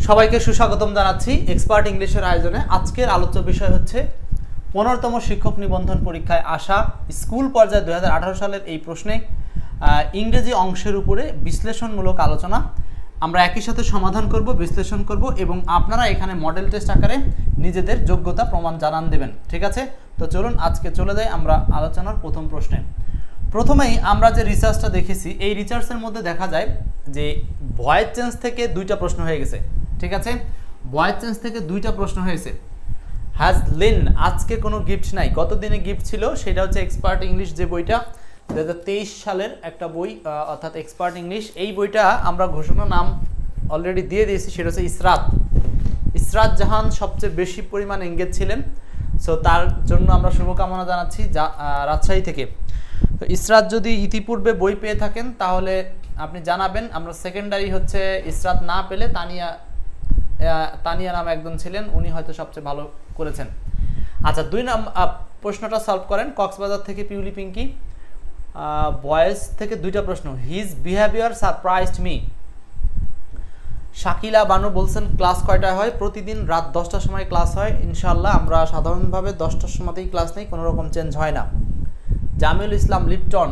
সবাইকে সুস্বাগতম জানাচ্ছি এক্সপার্ট ইংলিশের আয়োজনে। আজকের আলোচ্য বিষয় হচ্ছে 15তম শিক্ষক নিবন্ধন পরীক্ষায় আসা স্কুল পর্যায়ে 2018 সালের এই প্রশ্নে ইংরেজি অংশের উপরে বিশ্লেষণমূলক আলোচনা। আমরা একই সাথে সমাধান করব, বিশ্লেষণ করব এবং আপনারা এখানে মডেল টেস্ট আকারে নিজেদের যোগ্যতা প্রমাণ জানান দেবেন। ঠিক আছে, তো চলুন আজকে চলে যাই আমরা আলোচনার প্রথম প্রশ্নে। প্রথমেই আমরা যে রিসার্চটা দেখেছি, এই রিসার্চের মধ্যে দেখা যায় যে ভয়েস চেঞ্জ থেকে দুইটা প্রশ্ন হয়ে গেছে। ঠিক আছে, ভয়েস চেঞ্জ থেকে দুইটা প্রশ্ন হয়েছে। হ্যাজ লিন, আজকে কোনো গিফট নাই, গত দিনে গিফট ছিল, সেটা হচ্ছে এক্সপার্ট ইংলিশ যে বইটা 2023 সালের একটা বই, অর্থাৎ এক্সপার্ট ইংলিশ। এই বইটা আমরা ঘোষণা নাম অলরেডি দিয়ে দিয়েছি, সেটা হচ্ছে ইসরাত জাহান সবচেয়ে বেশি পরিমাণ এঙ্গেজ ছিলেন। সো তার জন্য আমরা শুভকামনা জানাচ্ছি রাজশাহী থেকে। তো ইসরাত যদি ইতিপূর্বে বই পেয়ে থাকেন তাহলে আপনি জানাবেন। আমরা সেকেন্ডারি হচ্ছে ইসরাত না পেলে তানিয়া নামে একজন ছিলেন, উনি হয়তো সবচেয়ে ভালো করেছেন। আচ্ছা, প্রশ্নটা সলভ করেন। কক্সবাজার থেকে পিউলি পিঙ্কি, ভয়েস থেকে দুইটা প্রশ্ন। His behaviour surprised me. Shakila Banu বলছেন ক্লাস কয়টায় হয়? প্রতিদিন রাত 10টার সময় ক্লাস হয় ইনশাআল্লাহ। আমরা সাধারণভাবে 10টার সময়তেই ক্লাস নেই, কোনো রকম চেঞ্জ হয় না। জামিউল ইসলাম লিপটন,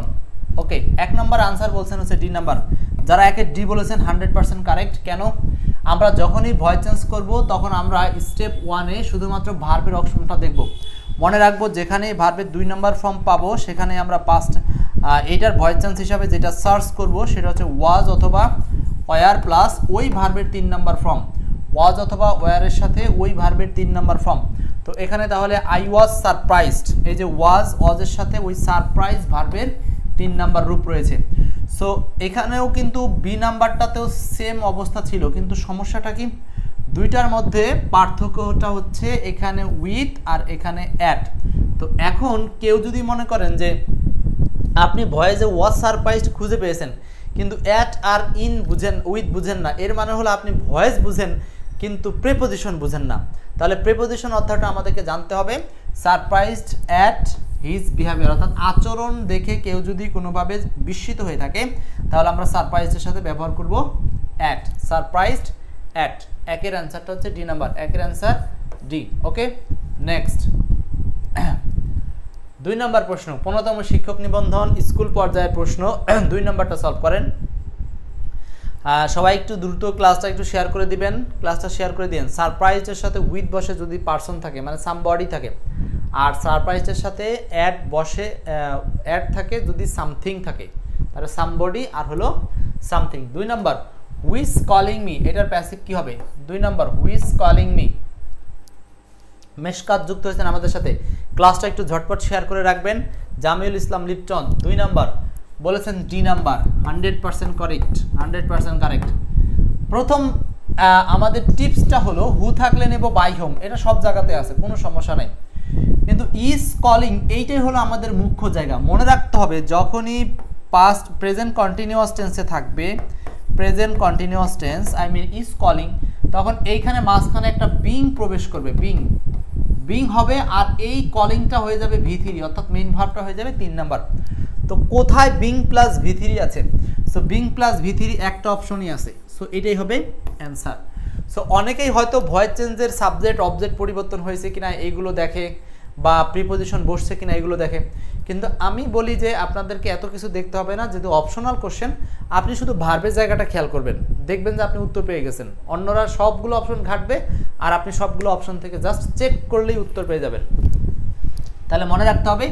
ওকে, 1 নম্বর আনসার বলছেন হচ্ছে ডি নাম্বার। যারা একে ডি বলেছেন 100% কারেক্ট। কেন? আমরা যখনই ভয়েস চেঞ্জ করব তখন আমরা স্টেপ 1-এ শুধুমাত্র ভার্বের অপশনটা দেখব। মনে রাখবো যেখানেই ভার্বের 2 নম্বর ফর্ম পাবো সেখানে আমরা এইটার ভয়েস চেঞ্জ হিসাবে যেটা সার্চ করব সেটা হচ্ছে ওয়াজ অথবা ওয়ার প্লাস ওই ভার্বের 3 নম্বর ফর্ম। ওয়াজ অথবা ওয়ারের সাথে ওই ভার্বের 3 নম্বর ফর্ম। তো এখানে তাহলে আই ওয়াজ সারপ্রাইজড, এই যে ওয়াজের সাথে ওই সারপ্রাইজ ভার্বের 3 নাম্বার রূপ রয়েছে। সো এখানেও কিন্তু বি নাম্বারটাতেও সেম অবস্থা ছিল, কিন্তু সমস্যাটা কি? দুইটার মধ্যে পার্থক্যটা হচ্ছে এখানে উইথ আর এখানে অ্যাট। তো এখন কেউ যদি মনে করেন যে আপনি ভয়েসে ওয়াজ সারপ্রাইজড খুঁজে পেয়েছেন কিন্তু অ্যাট আর ইন বুঝেন, উইথ বুঝেন না, এর মানে হলো আপনি ভয়েস বুঝেন কিন্তু প্রিপোজিশন বুঝেন না। তাহলে প্রিপোজিশন অর্থটা আমাদেরকে জানতে হবে। সারপ্রাইজড অ্যাট হিজ বিহেভিয়ার, অর্থাৎ আচরণ দেখে কেউ যদি কোনোভাবে বিস্মিত হয়ে থাকে তাহলে আমরা সারপ্রাইজডের সাথে ব্যবহার করব অ্যাট। সারপ্রাইজড অ্যাট, একের অ্যান্সারটা হচ্ছে ডি নাম্বার, একের অ্যান্সার ডি। ওকে, নেক্সট 2 নম্বর প্রশ্ন, 15তম শিক্ষক নিবন্ধন স্কুল পর্যায়ের প্রশ্ন। 2 নম্বরটা সলভ করেন। সবাই একটু দ্রুত ক্লাসটা একটু শেয়ার করে দিবেন, ক্লাসটা শেয়ার করে দিন। সারপ্রাইজের সাথে উইথ বসে যদি পার্সন থাকে মানে সামবডি থাকে, আর সারপ্রাইজের সাথে অ্যাড বসে অ্যাড থাকে যদি সামথিং থাকে, তাহলে সামবডি আর হলো সামথিং। 2 নম্বর হুইজ কলিং মি, এটার প্যাসিভ কি হবে? 2 নম্বর হুইজ কলিং মি। মেশকাত যুক্ত হয়েছেন আমাদের সাথে, ক্লাসটা একটু ঝটপট শেয়ার করে রাখবেন। জামিউল ইসলাম লিপটন 2 নম্বর বলেছেন ডি নাম্বার, 100% কারেক্ট, 100% কারেক্ট। প্রথম আমাদের টিপসটা হলো হু থাকলে নেব বাই হোম, এটা সব জায়গাতে আছে, কোনো সমস্যা নেই, কিন্তু ইজ কলিং এইটাই হলো আমাদের মুখ্য জায়গা। মনে রাখতে হবে যখনই পাস্ট প্রেজেন্ট কন্টিনিউয়াস টেন্সে থাকবে, present continuous tense I mean is calling, তখন এইখানে মাঝখানে একটা বিং প্রবেশ করবে, বিং হবে, আর এই কলিংটা হয়ে যাবে ভি3, অর্থাৎ মেইন ভার্বটা হয়ে যাবে 3 নাম্বার। তো কোথায় বিং প্লাস ভি3 আছে? সো বিং প্লাস ভি3 একটা অপশনই আছে, সো এটাই হবে অ্যান্সার। সো অনেকেই হয়তো ভয়েস চেঞ্জের সাবজেক্ট অবজেক্ট পরিবর্তন হয়েছে কিনা এইগুলো দেখে, বা প্রিপোজিশন বসছে কিনা এগুলো দেখে, কিন্তু আমি বলি যে আপনাদেরকে এত কিছু দেখতে হবে না, যেহেতু অপশনাল কোশ্চেন। আপনি শুধু ভার্বের জায়গাটা খেয়াল করবেন, দেখবেন যে আপনি উত্তর পেয়ে গেছেন। অন্যরা সবগুলো অপশন ঘাটবে আর আপনি সবগুলো অপশন থেকে জাস্ট চেক করলেই উত্তর পেয়ে যাবেন। তাহলে মনে রাখতে হবে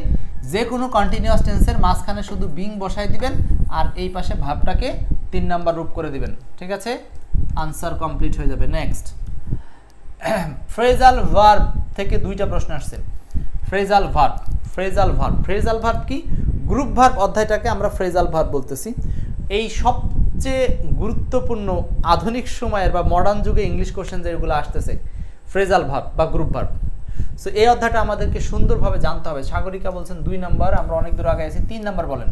যে কোনো কন্টিনিউয়াস টেন্সের মাঝখানে শুধু বিং বসাই দিবেন আর এই পাশে ভার্বটাকে 3 নাম্বার রূপ করে দিবেন। ঠিক আছে, আনসার কমপ্লিট হয়ে যাবে। নেক্সট ফ্রেজাল ভার্ব থেকে 2টা প্রশ্ন আসছে। ফ্রেজাল ভার্ব কি? গ্রুপ ভার্ব অধ্যায়টাকে আমরা ফ্রেজাল ভার্ব বলতেছি। এই সবচেয়ে গুরুত্বপূর্ণ আধুনিক সময়ের বা মডার্ন যুগে ইংলিশ কোশ্চেন যেগুলো আসতেছে, ফ্রেজাল ভার্ব বা গ্রুপ ভার্ব। সো এই অধ্যায়টা আমাদেরকে সুন্দরভাবে জানতে হবে। সাগরিকা বলছেন 2 নম্বর, আমরা অনেক দূর আগে আছি। 3 নম্বর বলেন।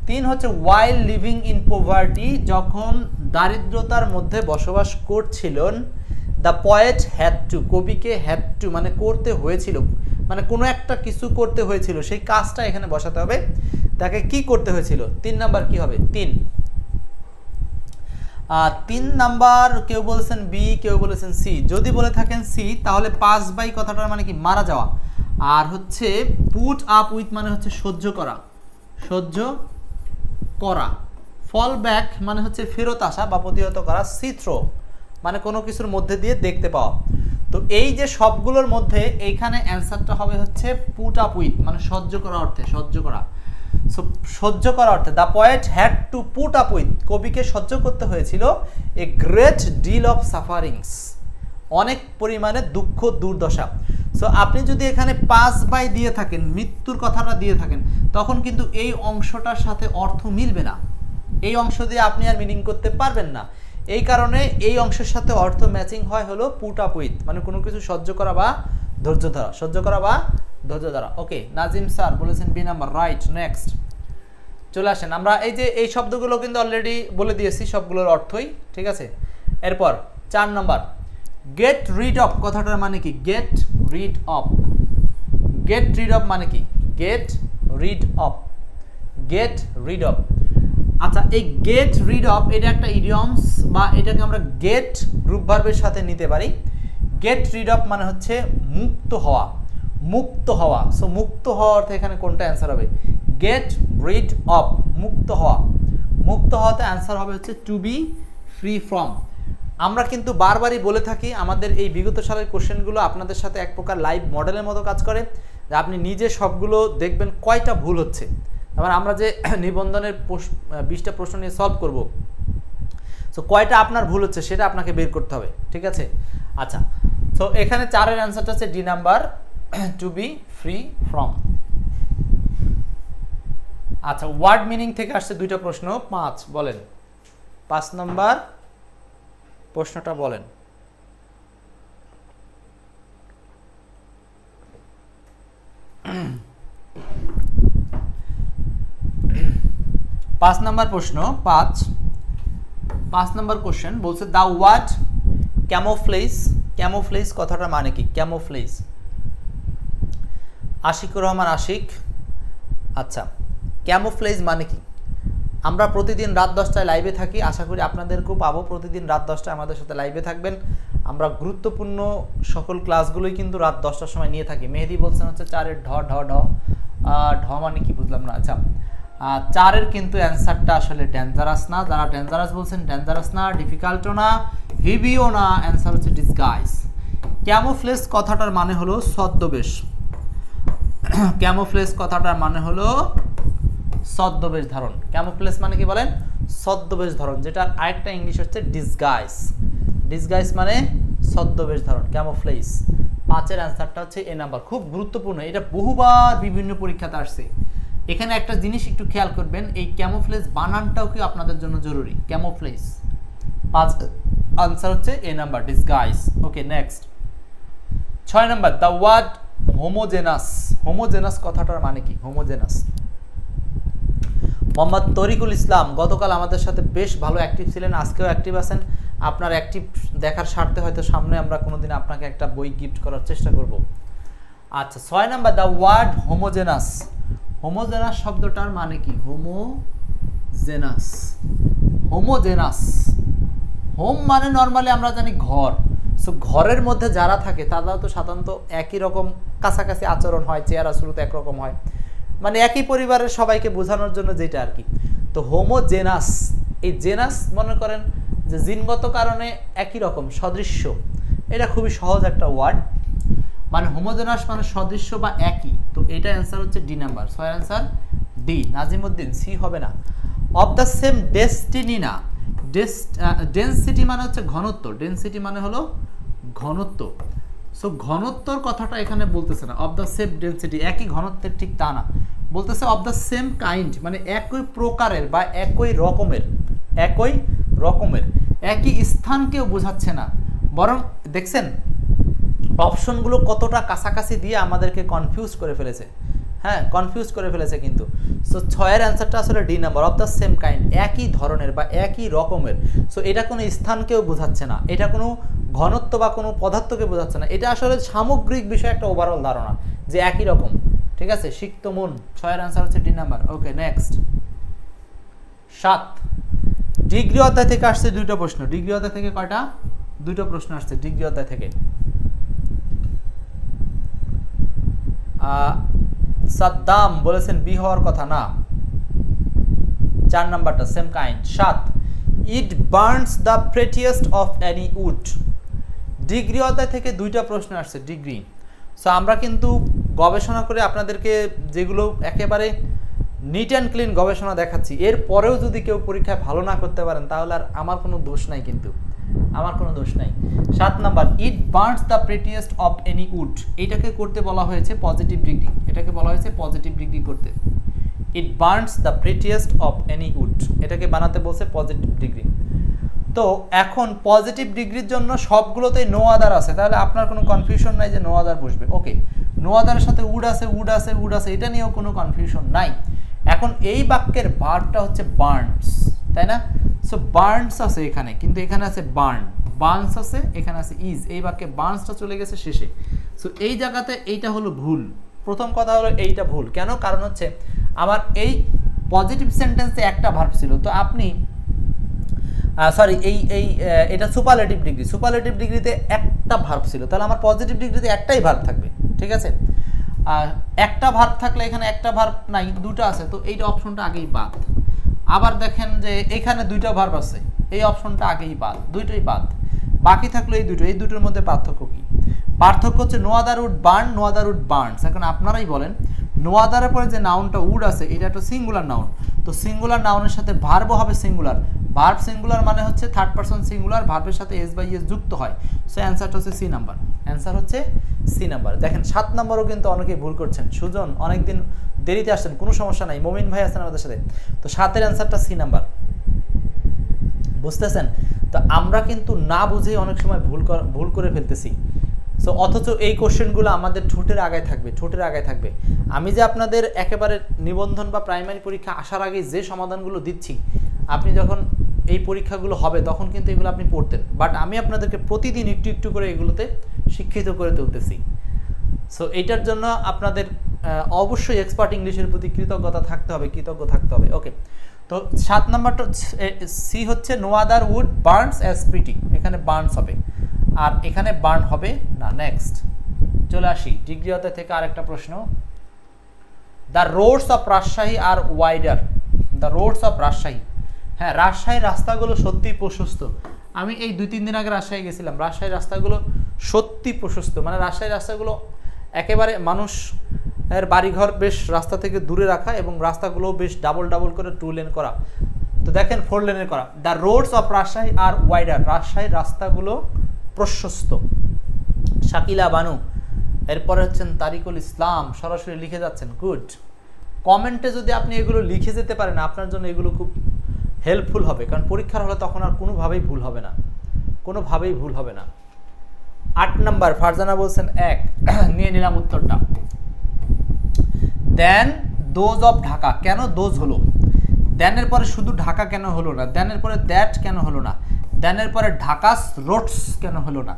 3 হচ্ছে ওয়াইল লিভিং ইন পভার্টি, যখন দারিদ্রতার মধ্যে বসবাস করছিলেন। দ্য পয়েট হ্যাড টু, কবিকে হ্যাড টু মানে করতে হয়েছিল, মানে কোনো একটা কিছু করতে হয়েছিল, সেই কাজটা এখানে বসাতে হবে। তাকে কি করতে হয়েছিল? 3 নাম্বার কি হবে? 3 3 নাম্বার কেউ বলেছেন বি, কেউ বলেছেন সি। যদি বলে থাকেন সি তাহলে পাস বাই কথাটার মানে কি মারা যাওয়া, আর হচ্ছে পুট আপ উইথ মানে হচ্ছে সহ্য করা, সহ্য করা। ফল ব্যাক মানে হচ্ছে ফেরত আসা বা প্রতিহত করা। সি থ্রো মানে কোনো কিছুর মধ্যে দিয়ে দেখতে পাওয়া। তো এই যে সবগুলোর মধ্যে এইখানে অ্যান্সারটা হবে হচ্ছে পুট আপ উইথ মানে সহ্য করা অর্থে, সহ্য করা। সো সহ্য করা অর্থে the poet had to put up with, কবিকে সহ্য করতে হয়েছিল a great deal of sufferings, অনেক পরিমাণে দুঃখ দুর্দশা। সো আপনি যদি এখানে পাস বাই দিয়ে থাকেন, মৃত্যুর কথাটা দিয়ে থাকেন, তখন কিন্তু এই অংশটার সাথে অর্থ মিলবে না, এই অংশ দিয়ে আপনি আর মিনিং করতে পারবেন না। এই কারণে এই অংশের সাথে অর্থ ম্যাচিং হয় হলো পুট আপ উইথ মানে কোনো কিছু সহ্য করা বা ধৈর্য ধরা, সহ্য করা বা ধৈর্য ধরা। ওকে, নাজিম স্যার বলেছেন বি নাম্বার, রাইট। নেক্সট চলে আসেন, আমরা এই যে এই শব্দগুলো কিন্তু অলরেডি বলে দিয়েছি সবগুলোর অর্থই, ঠিক আছে। এরপর 4 নাম্বার, গেট রিড অফ কথাটার মানে কি? Get rid of, get rid of মানে কি? Get rid of, get rid of. আচ্ছা, এই গেট রিড অফ এটা একটা ইডিয়মস বা এটাকে আমরা গেট গ্রুপ ভার্বের সাথে নিতে পারি। গেট রিড অফ মানে হচ্ছে মুক্ত হওয়া, মুক্ত হওয়া। সো মুক্ত হওয়া অর্থে এখানে কোনটা অ্যান্সার হবে? গেট রিড অফ, মুক্ত হওয়া। মুক্ত হওয়াতে অ্যান্সার হবে হচ্ছে টু বি ফ্রি ফ্রম। আমরা কিন্তু বারবারই বলে থাকি আমাদের এই বিগত সালের কোশ্চেনগুলো আপনাদের সাথে এক প্রকার লাইভ মডেলের মতো কাজ করে, যে আপনি নিজে সবগুলো দেখবেন কয়টা ভুল হচ্ছে। তারপর আমরা যে নিবন্ধনের 20টা প্রশ্ন নিয়ে সলভ করব, সো কয়টা আপনার ভুল হচ্ছে সেটা আপনাকে বের করতে হবে, ঠিক আছে। আচ্ছা, সো এখানে 4-এর অ্যান্সারটা হচ্ছে D number, to be free from. আচ্ছা, ওয়ার্ড মিনিং থেকে আসছে 2টা প্রশ্ন। 5 বলেন, 5 নাম্বার প্রশ্নটা বলেন। পাঁচ নাম্বার প্রশ্ন, 5 নাম্বার কোশ্চেন বলছে দ্য ওয়ার্ড ক্যামোফ্লেজ, ক্যামোফ্লেজ কথাটা মানে কি? ক্যামোফ্লেজ, আশিকুর রহমান আশিক। আচ্ছা, ক্যামোফ্লেজ মানে কি? আমরা প্রতিদিন রাত 10টায় লাইভে থাকি, আশা করি আপনাদেরকেও পাবো প্রতিদিন রাত 10টায় আমাদের সাথে লাইভে থাকবেন। আমরা গুরুত্বপূর্ণ সকল ক্লাসগুলোই কিন্তু রাত 10টার সময় নিয়ে থাকি। মেহেদি বলছেন হচ্ছে 4-এর ঢ ঢ ঢ ঢ মানে কি বুঝলাম না। আচ্ছা, 4-এর কিন্তু অ্যান্সারটা আসলে ডেঞ্জারাস না। যারা ডেঞ্জারাস বলছেন, ডেঞ্জারাস না, ডিফিকাল্টও না, হেভিও না, অ্যান্সার হচ্ছে ডিসগাইজ। ক্যামোফ্লেজ কথাটার মানে হলো ছদ্মবেশ, ক্যামোফ্লেজ কথাটার মানে হলো ছদ্মবেশ ধারণ। ক্যামোফ্লেজ মানে কি বলেন? ছদ্মবেশ ধারণ, যেটা আরেকটা ইংলিশ হচ্ছে ডিসগাইজ। ডিসগাইজ মানে ছদ্মবেশ ধারণ, ক্যামোফ্লেজ। 5-এর অ্যান্সারটা হচ্ছে এ নাম্বার। খুব গুরুত্বপূর্ণ, এটা বহুবার বিভিন্ন পরীক্ষাতে আসছে। এখানে একটা জিনিস একটু খেয়াল করবেন, এই ক্যামোফ্লেজ বানানটাও কি আপনাদের জন্য জরুরি? ক্যামোফ্লেজ 5 আনসার হচ্ছে A number, disguise. Okay, next 6 number, the word homogeneous. Homogenous কথাটার মানে কি? হোমোজেনাস। মোহাম্মদ তরিকুল ইসলাম গতকাল আমাদের সাথে বেশ ভালো অ্যাক্টিভ ছিলেন, আজকেও অ্যাক্টিভ আছেন। আপনার অ্যাক্টিভ দেখার স্বার্থে হয়তো সামনে আমরা কোনোদিন আপনাকে একটা বই গিফট করার চেষ্টা করব। আচ্ছা, 6 number, the word homogeneous. Homogeneous শব্দটার মানে কি? Homogeneous, homogeneous. হোম মানে নর্মালি আমরা জানি ঘর। সো ঘরের মধ্যে যারা থাকে তারা তো সাধারণত একই রকম কাছাকাছি আচরণ হয়, চেহারা শুরুতে একরকম হয়, মানে একই পরিবারের সবাইকে বোঝানোর জন্য যেটা আর কি। তো হোমোজেনাস, এই জেনাস মনে করেন যে জিনগত কারণে একই রকম, সদৃশ্য। এটা খুবই সহজ একটা ওয়ার্ড, মানে হোমোজেনাস মানে সদৃশ্য বা একই। তো এটা অ্যান্সার হচ্ছে D number, 6 answer D. Nazimuddin C হবে না। অফ দ্য সেম ডেস্টিনি না, ডেনসিটি মানে হচ্ছে ঘনত্ব, ডেনসিটি মানে হলো ঘনত্ব। সো ঘনত্বর কথাটা এখানে বলতেছে না। অফ দ্য সেম ডেনসিটি, একই ঘনত্বের, ঠিক তা না, বলতেছে অফ দ্য সেম কাইন্ড, মানে একই প্রকারের বা একই রকমের, একই রকমের, একই স্থানকেও বোঝাচ্ছে না, বরং দেখছেন অপশনগুলো কতটা কাছাকাছি দিয়ে আমাদেরকে কনফিউজ করে ফেলেছে। হ্যাঁ, কনফিউজ করে ফেলেছে কিন্তু। সো 6-এর অ্যান্সারটা আসলে D number, of the same kind, একই ধরনের বা একই রকমের। সো এটা কোনো স্থানকেও বোঝাচ্ছে না, এটা কোনো ঘনত্ব বা কোনো পদার্থকে বোঝাচ্ছে না, এটা আসলে সামগ্রিক বিষয়ে একটা ওভারঅল ধারণা যে একই রকম, ঠিক আছে। সিক্ত মন, 6-এর অ্যান্সার হচ্ছে ডি নাম্বার। ওকে, নেক্সট 7, ডিগ্রি অধ্যায় থেকে আসছে দুইটা প্রশ্ন। ডিগ্রি অধ্যায় থেকে কয়টা? দুইটা প্রশ্ন আসছে ডিগ্রি অধ্যায় থেকে। সাদ্দাম বলেছেন বি হওয়ার কথা না। 4 নাম্বারটা same kind. 7 it burns the prettiest of any wood. Degree অধ্যায় থেকে দুইটা প্রশ্ন আসছে ডিগ্রি। সো আমরা কিন্তু গবেষণা করে আপনাদেরকে যেগুলো একেবারে নিট অ্যান্ড ক্লিন গবেষণা দেখাচ্ছি, এর পরেও যদি কেউ পরীক্ষায় ভালো না করতে পারেন তাহলে আর আমার কোনো দোষ নাই, কিন্তু আমার কোনো দোষ নাই। 7 number it burns the prettiest of any wood, এটাকে করতে বলা হয়েছে পজিটিভ ডিগ্রি, এটাকে বলা হয়েছে পজিটিভ ডিগ্রি করতে। It burns the prettiest of any wood, এটাকে বানাতে বলছে পজিটিভ ডিগ্রি। তো এখন পজিটিভ ডিগ্রির জন্য সবগুলোতেই নো আদার আছে, তাহলে আপনার কোনো কনফিউশন নাই যে নো আদার বসবে। ওকে, নো আদারের সাথে উড আছে, উড আছে, উড আছে, এটা নিয়েও কোনো কনফিউশন নাই। এখন এই বাক্যের ভার্বটা হচ্ছে বার্নস, তাই না? সো বার্নস আছে এখানে, কিন্তু এখানে আছে বার্ন, বার্নস আছে, এখানে আছে ইজ। এই বাক্যে বার্নসটা চলে গেছে শেষে। সো এই জায়গাতে এইটা হলো ভুল। প্রথম কথা হলো এইটা ভুল। কেন? কারণ হচ্ছে আমার এই পজিটিভ সেন্টেন্সে একটা ভার্ব ছিল, তো আপনি সরি এটা সুপারলেটিভ ডিগ্রি, সুপারলেটিভ ডিগ্রিতে একটা ভার্ব ছিল, তাহলে আমার পজিটিভ ডিগ্রিতে একটাই ভার্ব থাকবে, ঠিক আছে? একটা ভার্ব থাকলে এখানে একটা ভার্ব নাই, দুটো আছে, তো এইটা অপশনটা আগেই বাদ। আবার দেখেন যে এখানে দুইটা ভার্ব আছে, এই অপশনটা আগেই বাদ, দুইটাই বাদ। বাকি থাকলো এই দুটো, এই দুটোর মধ্যে পার্থক্য কি? পার্থক্য হচ্ছে no other wood burn, no other wood burns. এখন আপনারাই বলেন, নো আদারের পরে যে নাউনটা উড আছে এটা একটা সিঙ্গুলার নাউন, তো সিঙ্গুলার নাউনের সাথে ভার্বও হবে সিঙ্গুলার। ভার্ব সিঙ্গুলার মানে হচ্ছে থার্ড পারসন সিঙ্গুলার, ভার্বের সাথে এস বাই এস যুক্ত হয়। সো অ্যান্সারটা হচ্ছে সি নাম্বার, অ্যান্সার হচ্ছে সি নাম্বার। দেখেন 7 নম্বরও কিন্তু অনেকেই ভুল করছেন। সুজন অনেকদিন দেরিতে আসছেন, কোনো সমস্যা নাই, মমিন ভাই আছেন আমাদের সাথে। তো 7-এর অ্যান্সারটা সি নাম্বার, বুঝতেছেন? তো আমরা কিন্তু না বুঝেই অনেক সময় ভুল করে ফেলতেছি। সো অথচ এই কোশ্চেনগুলো আমাদের ঠোঁটের আগায় থাকবে, ঠোঁটের আগায় থাকবে। আমি যে আপনাদের একেবারে নিবন্ধন বা প্রাইমারি পরীক্ষা আসার আগে যে সমাধানগুলো দিচ্ছি, আপনি যখন এই পরীক্ষাগুলো হবে তখন কিন্তু এগুলো আপনি পড়তেন, বাট আমি আপনাদেরকে প্রতিদিন একটু একটু করে এগুলোতে শিক্ষিত করে তুলতেছি। সো এইটার জন্য আপনাদের অবশ্যই এক্সপার্ট ইংলিশের প্রতি কৃতজ্ঞতা থাকতে হবে, কৃতজ্ঞ থাকতে হবে। ওকে, তো 7 নাম্বারটা সি হচ্ছে no other wood burns as pretty, এখানে বার্নস হবে আর এখানে বার্ন হবে না। নেক্সট চলে আসি ডিগ্রি অধ্যায় থেকে আরেকটা প্রশ্ন। The roads of Rajshahi are wider. The roads of Rajshahi, হ্যাঁ রাজশাহীর রাস্তাগুলো সত্যিই প্রশস্ত। আমি এই 2-3 দিন আগে রাজশাহী গেছিলাম, রাজশাহীর রাস্তাগুলো সত্যি প্রশস্ত, মানে রাজশাহীর রাস্তাগুলো একেবারে মানুষ এর বাড়িঘর বেশ রাস্তা থেকে দূরে রাখা এবং রাস্তাগুলো বেশ ডাবল ডাবল করে 2 লেন করা। তো দেখেন 4 লেনের করা। The roads of Rajshahi are wider, রাজশাহীর রাস্তাগুলো প্রশস্ত। শাকিলা বানু, এরপরে হচ্ছেন তারিকুল ইসলাম, সরাসরি লিখে যাচ্ছেন, গুড। কমেন্টে যদি আপনি এগুলো লিখে যেতে পারেন আপনার জন্য এগুলো খুব হেল্পফুল হবে, কারণ পরীক্ষার হলে তখন আর কোনোভাবেই ভুল হবে না, কোনোভাবেই ভুল হবে না। 8 নাম্বার ফারজানা বলছেন 1, নিয়ে নিলাম উত্তরটা। দেন দোজ অফ ঢাকা, কেন দোজ হলো? দেনের পরে শুধু ঢাকা কেন হলো না? দেনের পরে দ্যাট কেন হলো না? দেনের পরে ঢাকাস রোডস কেন হলো না?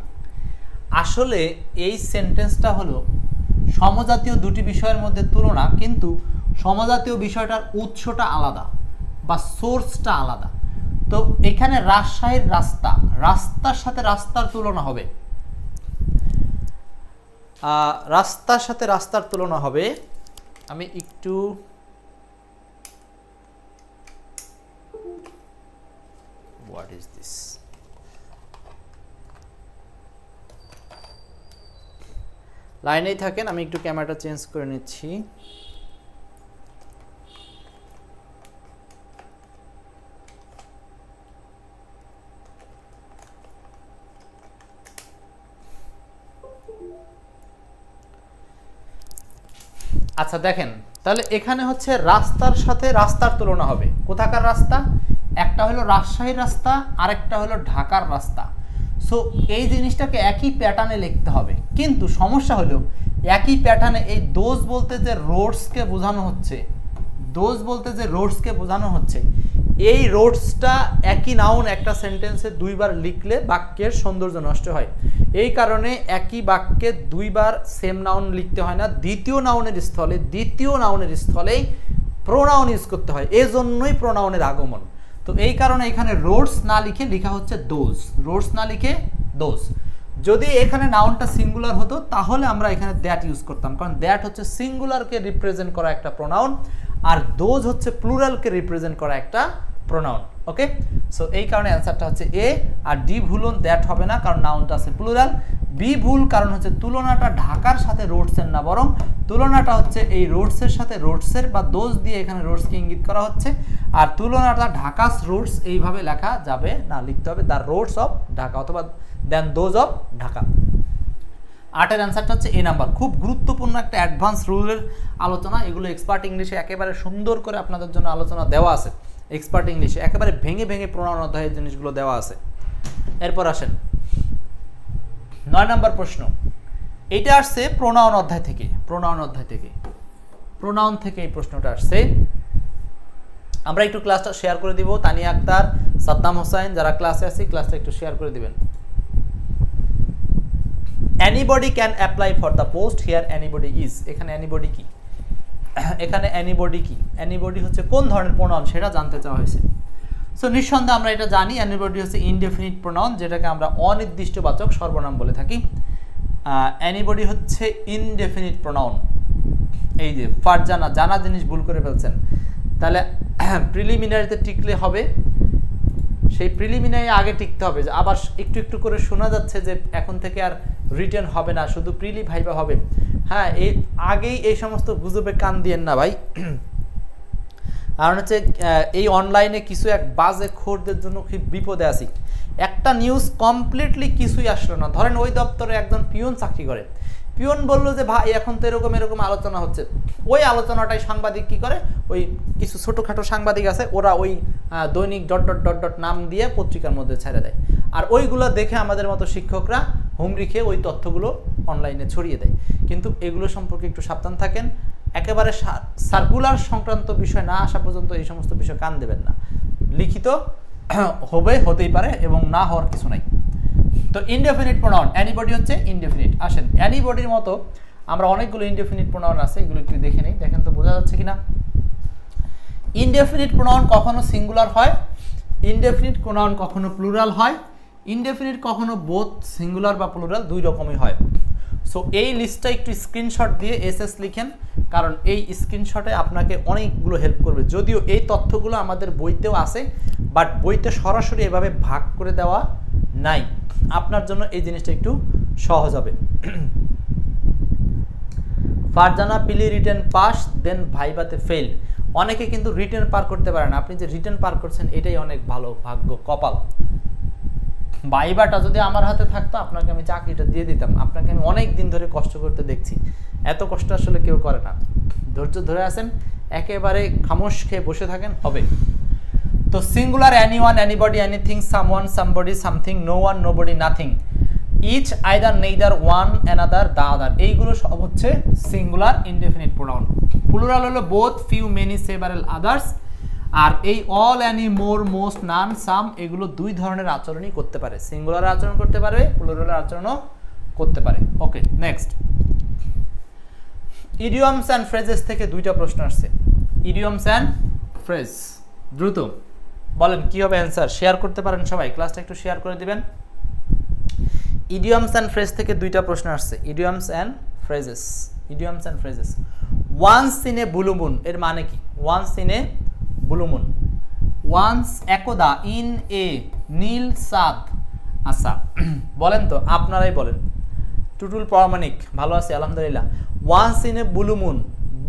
আসলে এই সেন্টেন্সটা হলো সমজাতীয় দুটি বিষয়ের মধ্যে তুলনা, কিন্তু সমজাতীয় বিষয়টার উৎসটা আলাদা বা সোর্সটা আলাদা। তো এখানে রাজশাহীর রাস্তা, রাস্তার সাথে রাস্তার তুলনা হবে, রাস্তার সাথে রাস্তার তুলনা হবে। আমি একটু হোয়াট ইজ দিস, লাইনেই থাকেন, আমি একটু ক্যামেরাটা চেঞ্জ করে নিচ্ছি। আচ্ছা দেখেন, তাহলে এখানে হচ্ছে রাস্তার সাথে রাস্তার তুলনা হবে। কোথাকার রাস্তা? একটা হলো রাজশাহীর রাস্তা, আরেকটা হলো ঢাকার রাস্তা। সো এই জিনিসটাকে একই প্যাটার্নে লিখতে হবে, কিন্তু সমস্যা হলো একই প্যাটার্নে এই দোজ বলতে যে রোডসকে বোঝানো হচ্ছে, দোজ বলতে যে রোডসকে বোঝানো হচ্ছে, এই রোডসটা একই নাউন একটা সেন্টেন্সে 2 বার লিখলে বাক্যের সৌন্দর্য নষ্ট হয়। এই কারণে একই বাক্যে 2 বার সেম নাউন লিখতে হয় না, দ্বিতীয় নাউনের স্থলেই প্রোনাউন ইউজ করতে হয়। এই জন্যই প্রোনাউনের আগমন। তো এই কারণে এখানে রোডস না লিখে লেখা হচ্ছে দোজ, রোডস না লিখে দোজ। যদি এখানে নাউনটা সিঙ্গুলার হতো তাহলে আমরা এখানে দ্যাট ইউজ করতাম, কারণ দ্যাট হচ্ছে সিঙ্গুলারকে রিপ্রেজেন্ট করা একটা প্রোনাউন, আর দোজ হচ্ছে প্লুরালকে রিপ্রেজেন্ট করা একটা প্রোনাউন। ওকে, সো এই কারণে অ্যান্সারটা হচ্ছে এ। আর ডি ভুলুন, দ্যাট হবে না কারণ নাউনটা আছে প্লুরাল। বি ভুল, কারণ হচ্ছে তুলনাটা ঢাকার সাথে রোডসের না, বরং তুলনাটা হচ্ছে এই রোডসের সাথে রোডসের বা দোজ দিয়ে এখানে রোডসকে ইঙ্গিত করা হচ্ছে। আর তুলনাটা ঢাকাস রোডস এইভাবে লেখা যাবে না, লিখতে হবে দ্য রোডস অফ ঢাকা অথবা দেন দোজ অফ ঢাকা। 8-এর অ্যান্সারটা হচ্ছে এ নাম্বার। খুব গুরুত্বপূর্ণ একটা অ্যাডভান্স রুলের আলোচনা, এগুলো এক্সপার্ট ইংলিশে একেবারে সুন্দর করে আপনাদের জন্য আলোচনা দেওয়া আছে। এক্সপার্ট ইংলিশে একেবারে ভেঙে ভেঙে প্রোনাউন অধ্যায়ের জিনিসগুলো দেওয়া আছে। এরপর আসেন 9 নম্বর প্রশ্ন। এটা আসছে প্রোনাউন অধ্যায় থেকে, প্রোনাউন অধ্যায় থেকে, প্রোনাউন থেকে এই প্রশ্নটা আসছে। আমরা একটু ক্লাসটা শেয়ার করে দিব। তানিয়া আক্তার, সাদ্দাম হোসেন, যারা ক্লাসে আছি ক্লাসটা একটু শেয়ার করে দিবেন। Anybody can apply for the post, here anybody is। এখানে anybody কি, এখানে anybody কি, anybody হচ্ছে কোন ধরনের প্রোনাউন সেটা জানতে চাওয়া হয়েছে। সো নিঃসন্দেহে আমরা এটা জানি, anybody হচ্ছে ইনডেফিনিট প্রোনাউন, যেটাকে আমরা অনির্দিষ্টবাচক সর্বনাম বলে থাকি। anybody হচ্ছে ইনডেফিনিট প্রোনাউন। এই যে ফারজানা, জানা জিনিস ভুল করে ফেলছেন, তাহলে প্রিলিমিনারিতে টিকলে হবে, সেই প্রিলিমিনারি আগে টিকতে হবে। আবার একটু একটু করে শোনা যাচ্ছে যে এখন থেকে আর রিটেন হবে না, শুধু প্রিলি ভাইবা হবে। হ্যাঁ, এই আগেই এই সমস্ত গুজবে কান দিয়েন না ভাই, কারণ হচ্ছে এই অনলাইনে কিছু এক বাজে খোরদের জন্য খুব বিপদে আছি। একটা নিউজ কমপ্লিটলি কিছুই আসলো না, ধরেন ওই দপ্তরে একজন পিয়ন চাকরি করে, পিয়ন বললো যে ভাই এখন তো এরকম এরকম আলোচনা হচ্ছে, ওই আলোচনাটাই সাংবাদিক কি করে, ওই কিছু ছোটোখাটো সাংবাদিক আছে, ওরা ওই দৈনিক ডট ডট ডট ডট নাম দিয়ে পত্রিকার মধ্যে ছেড়ে দেয়, আর ওইগুলো দেখে আমাদের মতো শিক্ষকরা হুমড়ি খেয়ে ওই তথ্যগুলো অনলাইনে ছড়িয়ে দেয়। কিন্তু এগুলো সম্পর্কে একটু সাবধান থাকেন, একেবারে সার্কুলার সংক্রান্ত বিষয় না আসা পর্যন্ত এই সমস্ত বিষয় কান দেবেন না। লিখিত হবে, হতেই পারে, এবং না হওয়ার কিছু নাই। তো ইনডেফিনিট প্রোনাউন, অ্যানিবডি হচ্ছে ইনডেফিনিট। আসেন, অ্যানিবডির মতো আমরা অনেকগুলো ইনডেফিনিট প্রোনাউন আছে, এগুলো একটু দেখে নিই, দেখেন তো বোঝা যাচ্ছে কিনা। ইনডেফিনিট প্রোনাউন কখনো সিঙ্গুলার হয়, ইনডেফিনিট প্রোনাউন কখনো প্লুরাল হয়, ইনডেফিনিট কখনো বোথ সিঙ্গুলার বা প্লুরাল দুই রকমই হয়। সো এই লিস্টটা একটু স্ক্রিনশট দিয়ে এসএস লিখেন, কারণ এই স্ক্রিনশটে আপনাকে অনেকগুলো হেল্প করবে। যদিও এই তথ্যগুলো আমাদের বইতেও আছে, বাট বইতে সরাসরি এভাবে ভাগ করে দেওয়া নাই, আপনার জন্য এই জিনিসটা একটু সহজ হবে। ফারজানা, পিলি রিটেন পাস দেন ভাইবাতে ফেল। অনেকে কিন্তু রিটেন পার করতে পারে না, আপনি যে রিটেন পার করছেন এটাই অনেক ভালো ভাগ্য, কপাল। ভাইবাটা যদি আমার হাতে থাকতো আপনাকে আমি চাকরিটা দিয়ে দিতাম, আপনাকে আমি অনেক দিন ধরে কষ্ট করতে দেখছি, এত কষ্ট আসলে কেউ করে না। ধৈর্য ধরে আছেন, একেবারে খামোশ খেয়ে বসে থাকেন, হবে। তো singular anyone, anybody, anything, someone, somebody, something, no one, nobody, nothing, each, either, neither, one, another, the other, এইগুলো সব হচ্ছে সিঙ্গুলার ইনডেফিনিট প্রোনাউন। প্লুরাল হলো both, few, many, several, others. আর এই all, any, more, most, none, some, এগুলো দুই ধরনের আচরণই করতে পারে, সিঙ্গুলার আচরণ করতে পারে, প্লুরালের আচরণও করতে পারে। ওকে, নেক্সট। ইডিয়মস অ্যান্ড ফ্রেজেস থেকে দুইটা প্রশ্ন আসছে, ইডিয়মস অ্যান্ড ফ্রেজ। দ্রুত বলেন কি হবে অ্যান্সার, শেয়ার করতে পারেন সবাই, ক্লাসটা একটু শেয়ার করে দিবেন। ইডিয়মস অ্যান্ড ফ্রেজ থেকে দুইটা প্রশ্ন আসছে, idioms and phrases, idioms and phrases. Once in a blue moon এর মানে কি? Once in a blue moon, once একদা, ইন এ নীল চাঁদ। আচ্ছা বলেন তো, আপনারাই বলেন। টুটুল প্রামাণিক, ভালো আছে আলহামদুলিল্লাহ। Once in a blue moon,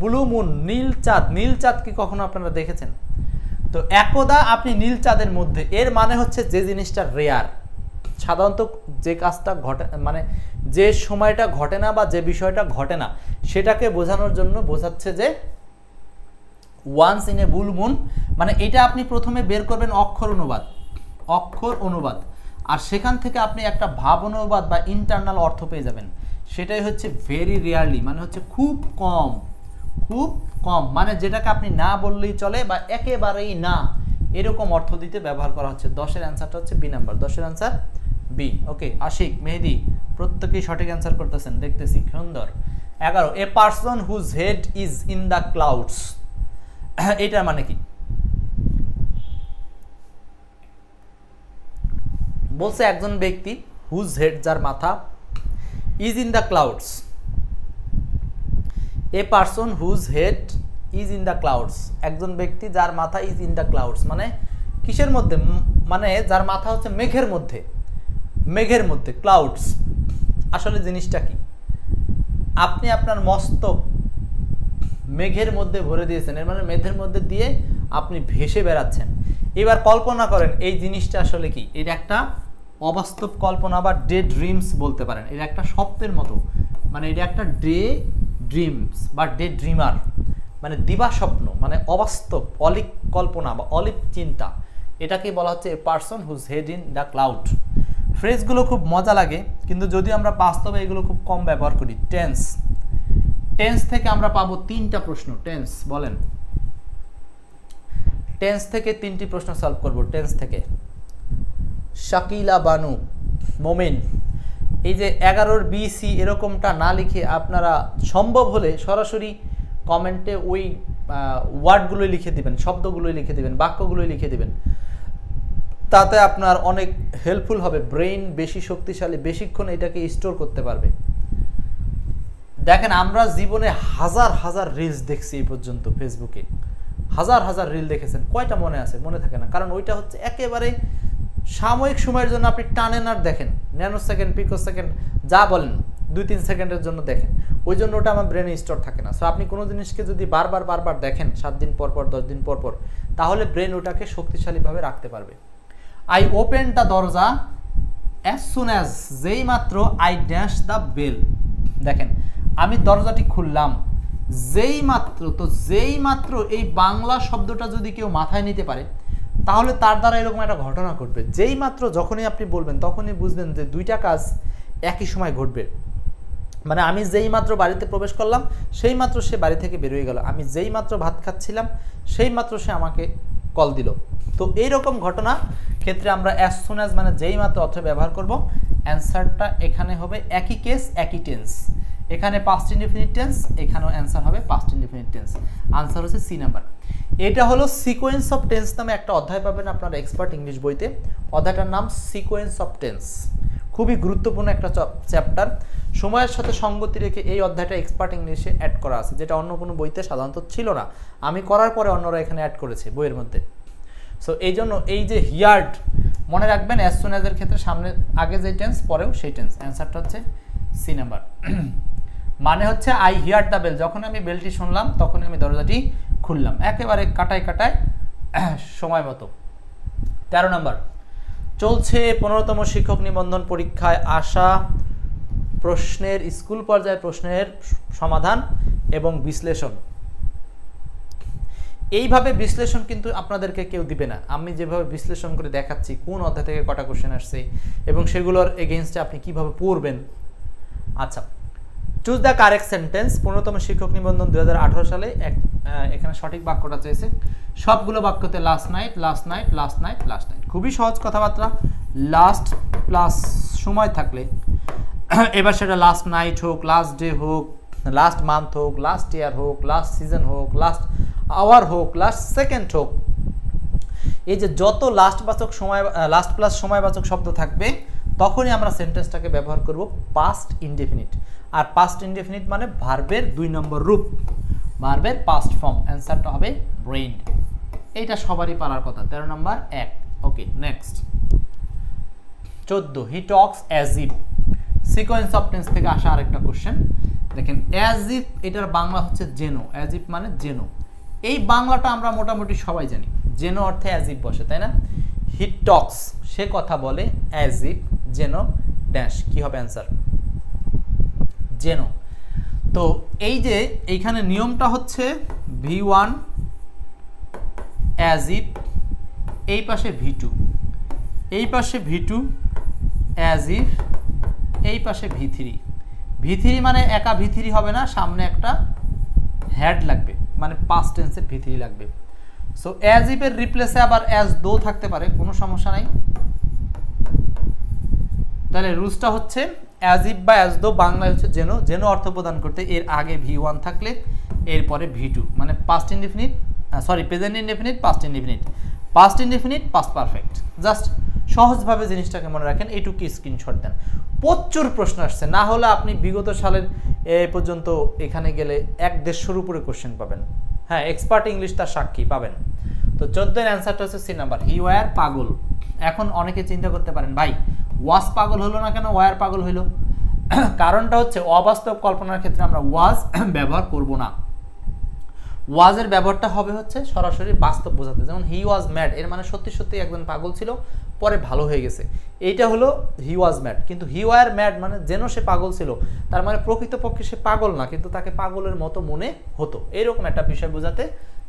blue moon, নীল চাঁদ, নীল চাঁদ কি কখনো আপনারা দেখেছেন? তো একদা আপনি নীল চাঁদের মধ্যে, এর মানে হচ্ছে যে জিনিসটা রেয়ার, সাধারণত যে কাজটা ঘটে, মানে যে সময়টা ঘটে না বা যে বিষয়টা ঘটে না, সেটাকে বোঝানোর জন্য বোঝাচ্ছে যে once in a blue moon, মানে এটা আপনি প্রথমে বের করবেন অক্ষর অনুবাদ, অক্ষর অনুবাদ, আর সেখান থেকে আপনি একটা ভাব অনুবাদ বা ইন্টারনাল অর্থ পেয়ে যাবেন। সেটাই হচ্ছে ভেরি রেয়ারলি, মানে হচ্ছে খুব কম, খুব কম, মানে যেটাকে আপনি না বললেই চলে বা একেবারেই না, এরকম অর্থ দিতে ব্যবহার করা হচ্ছে। 10-এর অ্যান্সারটা হচ্ছে বি নাম্বার, 10-এর answer B. Okay, Ashik, Mehedi প্রত্যেকেই সঠিক অ্যান্সার করতেছেন, দেখতেছি, সুন্দর। 11, a person whose head is in the clouds, এটার মানে কি? বলছে একজন ব্যক্তি হুজ হেড, যার মাথা, is in the clouds. A person whose head is in the clouds, একজন ব্যক্তি যার মাথা ইজ ইন দ্য ক্লাউডস মানে কিসের মধ্যে, মানে যার মাথা হচ্ছে মেঘের মধ্যে, মেঘের মধ্যে ক্লাউডস। আসলে জিনিসটা কি, আপনি আপনার মস্তক মেঘের মধ্যে ভরে দিয়েছেন, এর মানে মেঘের মধ্যে দিয়ে আপনি ভেসে বেড়াচ্ছেন। এবার কল্পনা করেন এই জিনিসটা আসলে কি, এটা একটা অবাস্তব কল্পনা বা ডে ড্রিমস বলতে পারেন, এটা একটা স্বপ্নের মতো, মানে এটা একটা ডে ড্রিমস বা ডে ড্রিমার, মানে দিবা স্বপ্ন, মানে অবাস্তব, অলিক কল্পনা বা অলিক চিন্তা, এটাকে বলা হচ্ছে a person whose head in the cloud. ফ্রেজগুলো খুব মজা লাগে, কিন্তু যদি আমরা বাস্তবে এগুলো খুব কম ব্যবহার করি। টেন্স, টেন্স থেকে আমরা পাবো 3টা প্রশ্ন। টেন্স বলেন, টেন্স থেকে 3টি প্রশ্ন সলভ করব। টেন্স থেকে শাকিলা বানু, মোমেন, এই যে 11-র BC এরকমটা না লিখে আপনারা সম্ভব হলে সরাসরি কমেন্টে ওই ওয়ার্ডগুলোই লিখে দিবেন, শব্দগুলোই লিখে দিবেন, বাক্যগুলোই লিখে দিবেন, তাতে আপনার অনেক হেল্পফুল হবে। ব্রেইন বেশি শক্তিশালী, বেশিক্ষণ এটাকে স্টোর করতে পারবে। দেখেন আমরা জীবনে হাজার হাজার রিলস দেখছি এই পর্যন্ত, ফেসবুকে হাজার হাজার রিল দেখেছেন, কয়টা মনে আছে? মনে থাকে না, কারণ ওইটা হচ্ছে একেবারে সাময়িক সময়ের জন্য আপনি টানেন আর দেখেন, ন্যানো সেকেন্ড, পিকো সেকেন্ড, যা বলেন 2-3 সেকেন্ডের জন্য দেখেন, ওই জন্য ওটা আমার ব্রেনে স্টোর থাকে না। সো আপনি কোনো জিনিসকে যদি বারবার দেখেন 7 দিন পর পর, 10 দিন পর পর, তাহলে ব্রেন ওটাকে শক্তিশালীভাবে রাখতে পারবে। আই ওপেন দ্য দরজা অ্যাজ সুন অ্যাজ, যেই মাত্র আই ড্যাশ দ্য বেল, দেখেন আমি দরজাটি খুললাম যেই মাত্র। তো যেই মাত্র এই বাংলা শব্দটা যদি কেউ মাথায় নিতে পারে, তাহলে তার দ্বারা এরকম একটা ঘটনা ঘটবে। যেই মাত্র যখনই আপনি বলবেন তখনই বুঝবেন যে 2টা কাজ একই সময় ঘটবে। মানে আমি যেই মাত্র বাড়িতে প্রবেশ করলাম সেই মাত্র সে বাড়ি থেকে বেরিয়ে গেল, আমি যেই মাত্র ভাত খাচ্ছিলাম সেই মাত্র সে আমাকে কল দিল। তো এইরকম ঘটনা ক্ষেত্রে আমরা অ্যাজ সুন অ্যাজ মানে যেই মাত্র অর্থে ব্যবহার করব। অ্যান্সারটা এখানে হবে একই কেস, একই টেন্স। এখানে পাস্ট ইনডিফিনিট টেন্স, এখানেও অ্যান্সার হবে পাস্ট ইনডিফিনিট টেন্স। আনসার হচ্ছে সি নাম্বার। এটা হলো সিকোয়েন্স অফ টেন্স নামে একটা অধ্যায় পাবেন আপনারা এক্সপার্ট ইংলিশ বইতে। অধ্যায়টার নাম সিকোয়েন্স অফ টেন্স, খুবই গুরুত্বপূর্ণ একটা চ্যাপ্টার। সময়ের সাথে সঙ্গতি রেখে এই অধ্যায়টা এক্সপার্ট ইংলিশে অ্যাড করা আছে, যেটা অন্য কোনো বইতে সাধারণত ছিল না। আমি করার পরে অন্যরা এখানে অ্যাড করেছে বইয়ের মধ্যে। সো এই জন্য এই যে হিয়ার্ড মনে রাখবেন, অ্যাজ সুন অ্যাজের ক্ষেত্রে সামনে আগে যে টেন্স পরেও সেই টেন্স। অ্যান্সারটা হচ্ছে সি নাম্বার। মানে হচ্ছে আই হিয়ার দ্য বেল, যখন আমি বেলটি শুনলাম তখন আমি দরজাটি খুললাম, একেবারে কাটায় সময় মতো। 13 নম্বর, চলছে 15তম শিক্ষক নিবন্ধন পরীক্ষায় আসা প্রশ্নের স্কুল পর্যায়ে প্রশ্নের সমাধান এবং বিশ্লেষণ। এইভাবে বিশ্লেষণ কিন্তু আপনাদেরকে কেউ দিবে না। আমি যেভাবে বিশ্লেষণ করে দেখাচ্ছি কোন অধ্যায় থেকে কটা কোশ্চেন আসছে এবং সেগুলোর এগেইনস্টে আপনি কিভাবে পড়বেন। আচ্ছা, চুজ দ্য কারেক্ট সেন্টেন্স। 15তম শিক্ষক নিবন্ধন 2018 সালে এখানে সঠিক বাক্যটা চেয়েছে। সবগুলো বাক্যতে last night, last night, last night, last night, খুবই সহজ কথাবার্তা। লাস্ট প্লাস সময় থাকলে এবার সেটা লাস্ট নাইট হোক, লাস্ট ডে হোক, লাস্ট মান্থ হোক, লাস্ট ইয়ার হোক, লাস্ট সিজন হোক, লাস্ট আওয়ার হোক, লাস্ট সেকেন্ড হোক, এই যে যত লাস্টবাচক সময়, লাস্ট প্লাস সময়বাচক শব্দ থাকবে তখনই আমরা সেন্টেন্সটাকে ব্যবহার করব পাস্ট ইনডেফিনিট। আর পাস্ট ইনডেফিনিট মানে ভার্বের 2 নম্বর রূপ, ভার্বের পাস্ট ফর্ম। অ্যান্সারটা হবে ব্রেইনড। এইটা সবারই পারার কথা। 13 number 1। Okay, next 14, he talks as if. Sequence of tense থেকে আসা আরেকটা কোশ্চেন। দেখেন অ্যাজ ইফ, এটার বাংলা হচ্ছে যেন। অ্যাজ ইফ মানে যেন। এই বাংলাটা আমরা মোটামুটি সবাই জানি, যেন অর্থে অ্যাজ ইফ বসে, তাই না? হি টক্স, সে কথা বলে, অ্যাজ ইফ যেন ড্যাশ, কি হবে অ্যান্সার? যেন। তো এই যে এইখানে নিয়মটা হচ্ছে V1 অ্যাজ ইফ, এই পাশে V2, এই পাশে V2 অ্যাজ ইফ, এই পাশে V3। V3 মানে একা V3 হবে না, সামনে একটা হ্যাড লাগবে, মানে পাস্ট টেন্সের V3 লাগবে। সো অ্যাজ ইফ এর রিপ্লেসে আবার অ্যাজ দো থাকতে পারে, কোনো সমস্যা নাই। তাহলে রুলসটা হচ্ছে অ্যাজ ইফ বা অ্যাজ দো বাংলায় হচ্ছে যেন। যেন অর্থ প্রদান করতে এর আগে V1 থাকলে এরপরে V2, মানে past indefinite, sorry present indefinite, past indefinite, past indefinite, past perfect. Just সহজভাবে জিনিসটাকে মনে রাখেন, এইটুকু স্ক্রিনশট দেন। প্রচুর প্রশ্ন আসছে, না হলে আপনি বিগত সালের এ পর্যন্ত এখানে গেলে 1-150 উপরে কোশ্চেন পাবেন। হ্যাঁ, এক্সপার্ট ইংলিশ তার সাক্ষী পাবেন। তো 14 অ্যান্সারটা হচ্ছে সি নাম্বার, হি ওয়ার পাগল। এখন অনেকে চিন্তা করতে পারেন, ভাই ওয়াজ পাগল হলো না কেন, ওয়ার পাগল হইল? কারণটা হচ্ছে অবাস্তব কল্পনার ক্ষেত্রে আমরা ওয়াজ ব্যবহার করব না। ওয়াজের ব্যবহারটা হবে হচ্ছে সরাসরি বাস্তব বোঝাতে। যেমন হি ওয়াজ ম্যাড, এর মানে সত্যি সত্যি একজন পাগল ছিল, পরে ভালো হয়ে গেছে, এইটা হলো হি ওয়াজ ম্যাড। কিন্তু হি ওয়ার ম্যাড মানে যেন সে পাগল ছিল, তার মানে প্রকৃতপক্ষে সে পাগল না, কিন্তু তাকে পাগলের মতো মনে হতো, এরকম একটা বিষয় বোঝাতে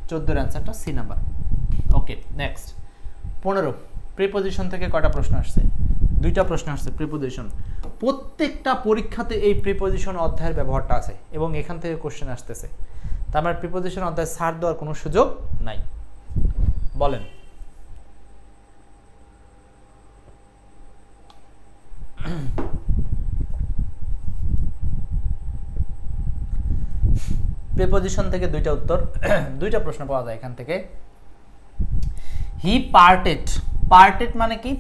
14 অ্যান্সারটা সি নাম্বার। ওকে, নেক্সট 15 প্রিপোজিশন থেকে কয়টা প্রশ্ন আসছে? 2টা প্রশ্ন আসছে প্রিপোজিশন। প্রত্যেকটা পরীক্ষাতে এই প্রিপোজিশন অধ্যায়ের ব্যবহারটা আছে এবং এখান থেকে কোশ্চেন আসতেছে। তার মানে প্রিপোজিশন অধ্যায় ছাড় দেওয়ার কোনো সুযোগ নাই। বলেন প্রিপোজিশন থেকে 2টা উত্তর, 2টা প্রশ্ন পাওয়া যায় এখান থেকে। হি পার্টেড, পার্টেড মানে কি?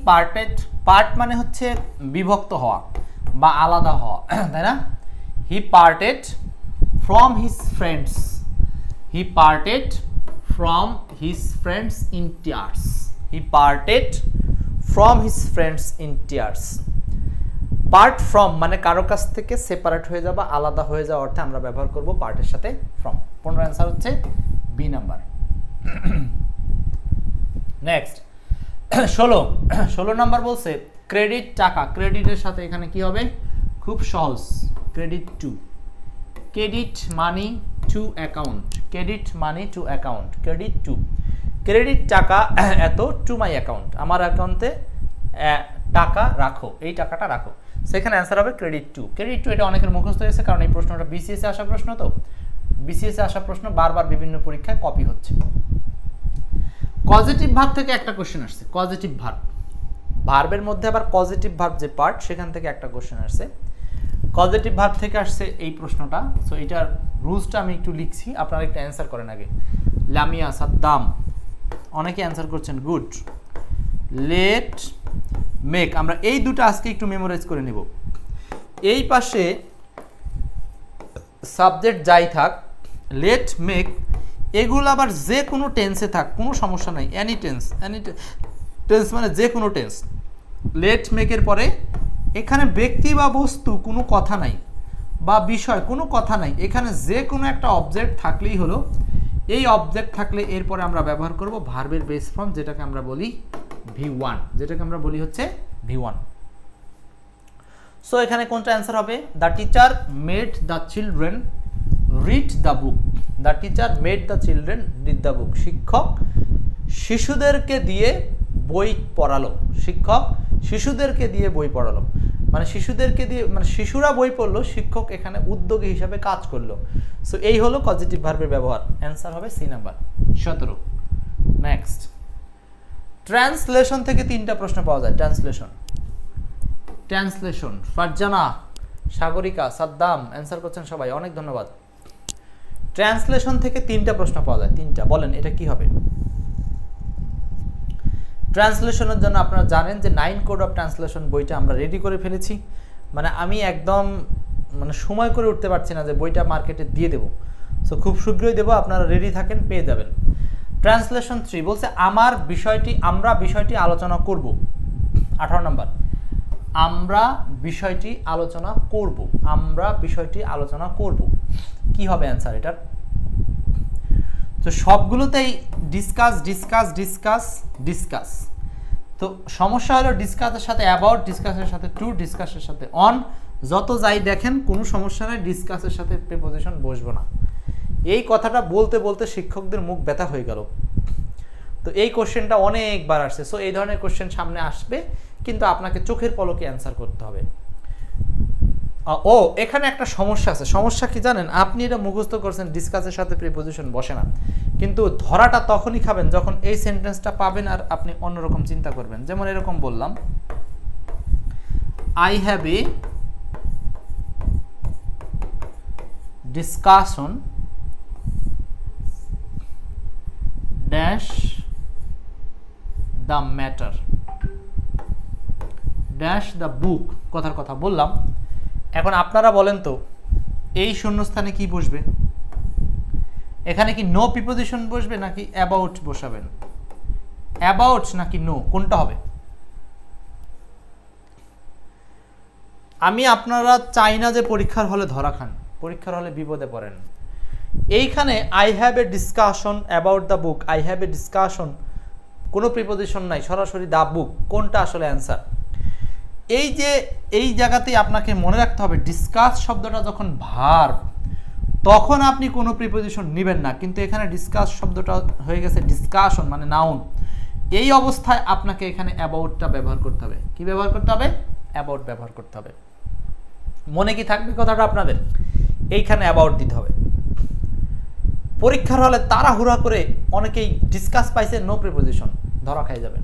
পার্ট মানে হচ্ছে বিভক্ত হওয়া বা আলাদা হওয়া, তাই না? হি parted from his friends, he parted from his friends in tears, he parted from his friends in tears. Part from মানে কারো কাছ থেকে সেপারেট হয়ে যাওয়া, আলাদা হয়ে যাওয়া অর্থে আমরা ব্যবহার করব পার্টের সাথে ফ্রম। 15 অ্যান্সার হচ্ছে বি নাম্বার। নেক্সট 16 নাম্বার বলছে ক্রেডিট টাকা, ক্রেডিটের সাথে এখানে কি হবে? খুব সহজ, credit to, credit money to account, credit money to account, credit to, credit টাকা এত টু মাই অ্যাকাউন্ট, আমার অ্যাকাউন্টে টাকা রাখো, এই টাকাটা রাখো, সেখানে অ্যান্সার হবে ক্রেডিট টু। ক্রেডিট টু এটা অনেকের মুখস্থ হয়েছে, কারণ এই প্রশ্নটা বিসিএসে আসা প্রশ্ন, তো বিসিএসে আসা প্রশ্ন বারবার বিভিন্ন পরীক্ষায় কপি হচ্ছে। পজিটিভ ভার্ব থেকে একটা কোশ্চেন আসছে, পজিটিভ ভার্ব, ভার্বের মধ্যে আবার পজিটিভ ভার্ব যে পার্ট, সেখান থেকে একটা কোশ্চেন আসছে। পজিটিভ ভার্ব থেকে আসছে এই প্রশ্নটা। সো এটার রুলসটা আমি একটু লিখছি, আপনারা একটু অ্যান্সার করেন আগে। লামিয়া, সাদ্দাম, অনেকে অ্যান্সার করছেন, গুড। লেট, মেক, আমরা এই দুটো আজকে একটু মেমোরাইজ করে নেব। এই পাশে সাবজেক্ট যাই থাক, লেট, মেক, এগুলো আবার যে কোনো টেন্সে থাক, কোনো সমস্যা নাই, এনি টেন্স, এনি টেন্স মানে যে কোনো টেন্স। লেট মেকের পরে এখানে ব্যক্তি বা বস্তু কোনো কথা নাই, বা বিষয় কোনো কথা নাই, এখানে যে কোনো একটা অবজেক্ট থাকলেই হলো। এই অবজেক্ট থাকলে এরপরে আমরা ব্যবহার করব ভার্বের বেস ফর্ম, যেটাকে আমরা বলি V1, যেটাকে আমরা বলি হচ্ছে V1। সো এখানে কোনটা অ্যান্সার হবে? The teacher made the children read the book, the teacher made the children read the book, শিক্ষক শিশুদেরকে দিয়ে বই পড়ালো, শিক্ষক শিশুদেরকে দিয়ে বই পড়ালো, মানে শিশুদেরকে দিয়ে মানে শিশুরা বই পড়লো, শিক্ষক এখানে উদ্যোগী হিসাবে কাজ করলো। সো এই হলো পজিটিভ ভার্বের ব্যবহার, অ্যান্সার হবে সি নাম্বার 17। নেক্সট ট্রান্সলেশন থেকে 3টা প্রশ্ন পাওয়া যায়। Translation, translation, Farzana, Sagarika, Saddam answer করছেন সবাই, অনেক ধন্যবাদ। ট্রান্সলেশন থেকে 3টা প্রশ্ন পাওয়া যায়, 3টা, বলেন এটা কি হবে? ট্রান্সলেশনের জন্য আপনারা জানেন যে 9 কোড অফ ট্রান্সলেশন বইটা আমরা রেডি করে ফেলেছি, মানে আমি একদম মানে সময় করে উঠতে পারছি না যে বইটা মার্কেটে দিয়ে দেবো। সো খুব শীঘ্রই দেবো, আপনারা রেডি থাকেন, পেয়ে যাবেন। ট্রান্সলেশন 3 বলছে আমরা বিষয়টি আলোচনা করব। 18 নম্বর, আমরা বিষয়টি আলোচনা করব, আমরা বিষয়টি আলোচনা করব, কি হবে অ্যান্সার এটার? তো সবগুলোতেই ডিসকাস ডিসকাস ডিসকাস ডিসকাস। তো সমস্যা হলো ডিসকাসের সাথে অ্যাবাউট, ডিসকাসের সাথে টু, ডিসকাসের সাথে অন, যত যাই দেখেন কোনো সমস্যা নেই, ডিসকাসের সাথে প্রিপোজিশন বসবো না। এই কথাটা বলতে বলতে শিক্ষকদের মুখ ব্যথা হয়ে গেল। তো এই কোশ্চেনটা অনেকবার আসছে। সো এই ধরনের কোশ্চেন সামনে আসবে, কিন্তু আপনাকে চোখের পলকে অ্যান্সার করতে হবে। ও এখানে একটা সমস্যা আছে। সমস্যা কি জানেন? আপনি এটা মুখস্থ করছেন ডিসকাসের সাথে প্রিপোজিশন বসে না, কিন্তু ধরাটা তখনই খাবেন যখন এই সেন্টেন্সটা পাবেন আর আপনি অন্যরকম চিন্তা করবেন। যেমন এরকম বললাম, I have a discussion dash the matter, dash the book কথার কথা বললাম। এখন আপনারা বলেন তো এই শূন্যস্থানে কি বসবে? এখানে কি নো প্রিপোজিশন বসবে নাকি অ্যাবাউট বসাবেন? অ্যাবাউট নাকি নো, কোনটা হবে? আমি আপনারা চাই না যে পরীক্ষার হলে ধরা খান, পরীক্ষার হলে বিপদে পড়েন। এইখানে I have a discussion about the book, I have a discussion, কোনো প্রিপোজিশন নাই, সরাসরি দ্য বুক, কোনটা আসলে অ্যান্সার? এই যে এই জায়গাতেই আপনাকে মনে রাখতে হবে ডিসকাস শব্দটা যখন ভার্ব তখন আপনি কোনো প্রিপোজিশন নেবেন না, কিন্তু এখানে ডিসকাস শব্দটা হয়ে গেছে ডিসকাশন মানে নাউন। এই অবস্থায় আপনাকে এখানে অ্যাবাউটটা ব্যবহার করতে হবে। কি ব্যবহার করতে হবে? অ্যাবাউট ব্যবহার করতে হবে। মনে কি থাকবে কথাটা আপনাদের? এইখানে অ্যাবাউট দিতে হবে। পরীক্ষার হলে তাড়াহুড়া করে অনেকেই ডিসকাস পাইছে নো প্রিপোজিশন, ধরা খাই যাবেন।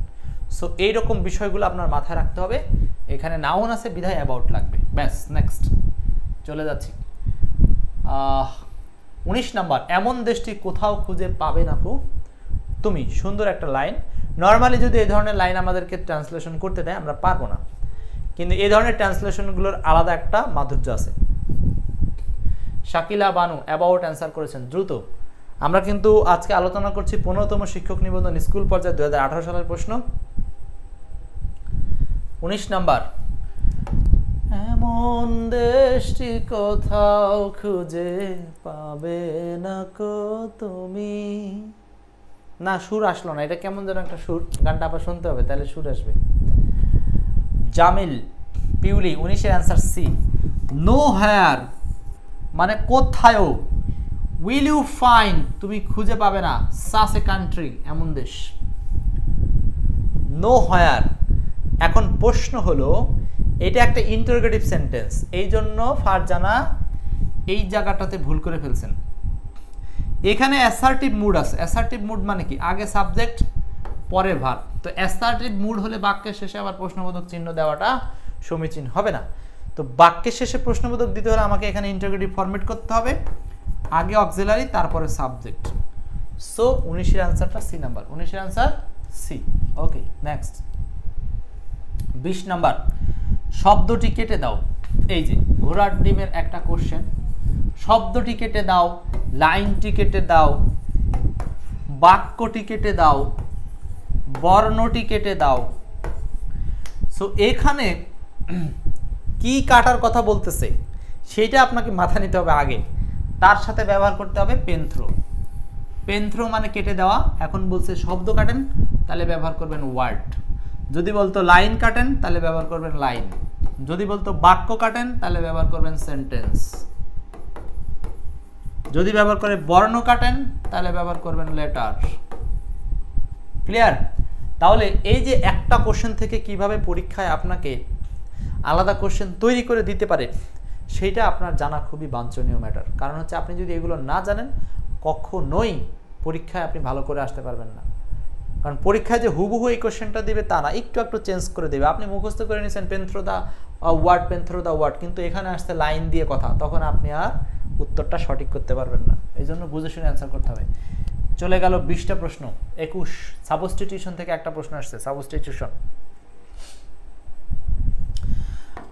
সো এইরকম বিষয়গুলো আপনার মাথায় রাখতে হবে। এখানে নাউন আছে বিধায় অ্যাবাউট লাগবে, ব্যাস। নেক্সট চলে যাচ্ছি 19 নাম্বার, এমন দেশটি কোথাও খুঁজে পাবে না কো তুমি। সুন্দর একটা লাইন। নর্মালি যদি এই ধরনের লাইন আমাদেরকে ট্রান্সলেশন করতে দেয় আমরা পারবো না, কিন্তু এই ধরনের ট্রান্সলেশনগুলোর আলাদা একটা মাধুর্য আছে। শাকিলা বানু অ্যাবাউট অ্যান্সার করেছেন, দ্রুত। আমরা কিন্তু আজকে আলোচনা করছি 15তম শিক্ষক নিবন্ধন স্কুল পর্যায়ে 2018 সালের প্রশ্ন। 19 নাম্বার, এমন দেশটি কোথাও খুঁজে পাবে না কো তুমি। না, সুর আসলো না, এটা কেমন যেন একটা সুর, গানটা আবার শুনতে হবে তাহলে সুর আসবে। জামিল পিউলি 19-এর অ্যান্সার সি। নো হেয়ার মানে কোথায়ও, উইল ইউ ফাইন্ড তুমি খুঁজে পাবে না, সাস এ কান্ট্রি এমন দেশ। Nowhere. এখন প্রশ্ন হলো এটা একটা ইন্টারোগেটিভ সেন্টেন্স, এই জন্য ফারজানা এই জায়গাটাতে ভুল করে ফেলছেন। এখানে অ্যাসার্টিভ মুড আছে। অ্যাসার্টিভ মুড মানে কি? আগে সাবজেক্ট পরে ভার্ব। তো অ্যাসার্টিভ মুড হলে বাক্যের শেষে আবার প্রশ্নবোধক চিহ্ন দেওয়াটা সমীচীন হবে না। তো বাক্যের শেষে প্রশ্নবোধক দিতে হলে আমাকে এখানে ইন্টারোগেটিভ ফরম্যাট করতে হবে, আগে অক্সিলারি তারপরে সাবজেক্ট। সো 19-এর আনসারটা সি নাম্বার। 19-এর answer C. Okay, next 20 number, শব্দটি কেটে দাও। এই যে ঘোড়ার ডিমের একটা কোশ্চেন, শব্দটি কেটে দাও, লাইনটি কেটে দাও, বাক্যটি কেটে দাও, বর্ণটি কেটে দাও। সো এখানে কি কাটার কথা বলতেছে সেটা আপনাকে মাথা নিতে হবে আগে, তার সাথে ব্যবহার করতে হবে পেন্থ্রো। পেন্থ্রো মানে কেটে দেওয়া। এখন বলছে শব্দ কাটেন তাহলে ব্যবহার করবেন ওয়ার্ড, যদি বলতো লাইন কাটেন তাহলে ব্যবহার করবেন লাইন, যদি বলতো বাক্য কাটেন তাহলে ব্যবহার করবেন সেন্টেন্স, যদি ব্যবহার করে বর্ণ কাটেন তাহলে ব্যবহার করবেন লেটার। ক্লিয়ার? তাহলে এই যে একটা কোশ্চেন থেকে কিভাবে পরীক্ষায় আপনাকে আলাদা কোশ্চেন তৈরি করে দিতে পারে সেইটা আপনার জানা খুবই বাঞ্ছনীয় ম্যাটার। কারণ হচ্ছে আপনি যদি এগুলো না জানেন কখনোই পরীক্ষায় আপনি ভালো করে আসতে পারবেন না। কারণ পরীক্ষায় যে হুবহু এই কোশ্চেনটা দিবে তা না, একটু একটু চেঞ্জ করে দেবে। আপনি মুখস্থ করে নিয়েছেন পেন্থ্রো দা ওয়ার্ড, পেন্থ্রো দা ওয়ার্ড, কিন্তু এখানে আসছে লাইন দিয়ে কথা, তখন আপনি আর উত্তরটা সঠিক করতে পারবেন না। এই জন্য বুঝে শুনে অ্যান্সার করতে হবে। চলে গেল 20টা প্রশ্ন। 21 সাবস্টিটিউশন থেকে একটা প্রশ্ন আসছে, সাবস্টিটিউশন।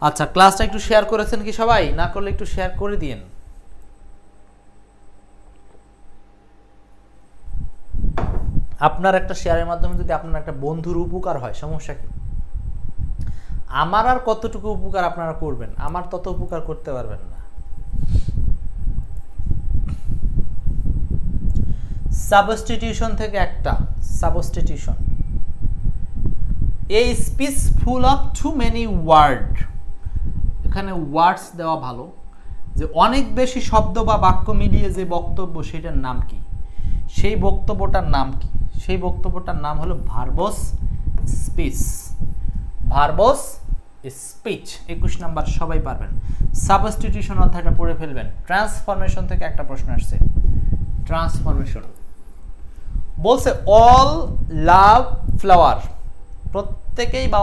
আচ্ছা, ক্লাসটা একটু শেয়ার করেছেন কি সবাই? না করলে একটু শেয়ার করে দিন। আপনার একটা শেয়ারের মাধ্যমে যদি আপনার একটা বন্ধুর উপকার হয়, সমস্যা কি? আমার আর কতটুকু উপকার আপনারা করবেন, আমার তত উপকার করতে পারবেন না। সাবস্টিটিউশন থেকে একটা, substitution. A speech full of too many word. এখানে ওয়ার্ডস দেওয়া ভালো, যে অনেক বেশি শব্দ বা বাক্য মিলিয়ে যে বক্তব্য সেটার নাম কি? সেই বক্তব্যটার নাম কি? সেই বক্তব্যটার নাম হলো verbs speech. Verbs speech. 21 number সবাই পারবেন। সাবস্টিটিউশন অধ্যায়টা পড়ে ফেলবেন। ট্রান্সফরমেশন থেকে একটা প্রশ্ন আসছে, ট্রান্সফরমেশন। বলছে অল লাভ ফ্লাওয়ার, প্রত্যেকেই বা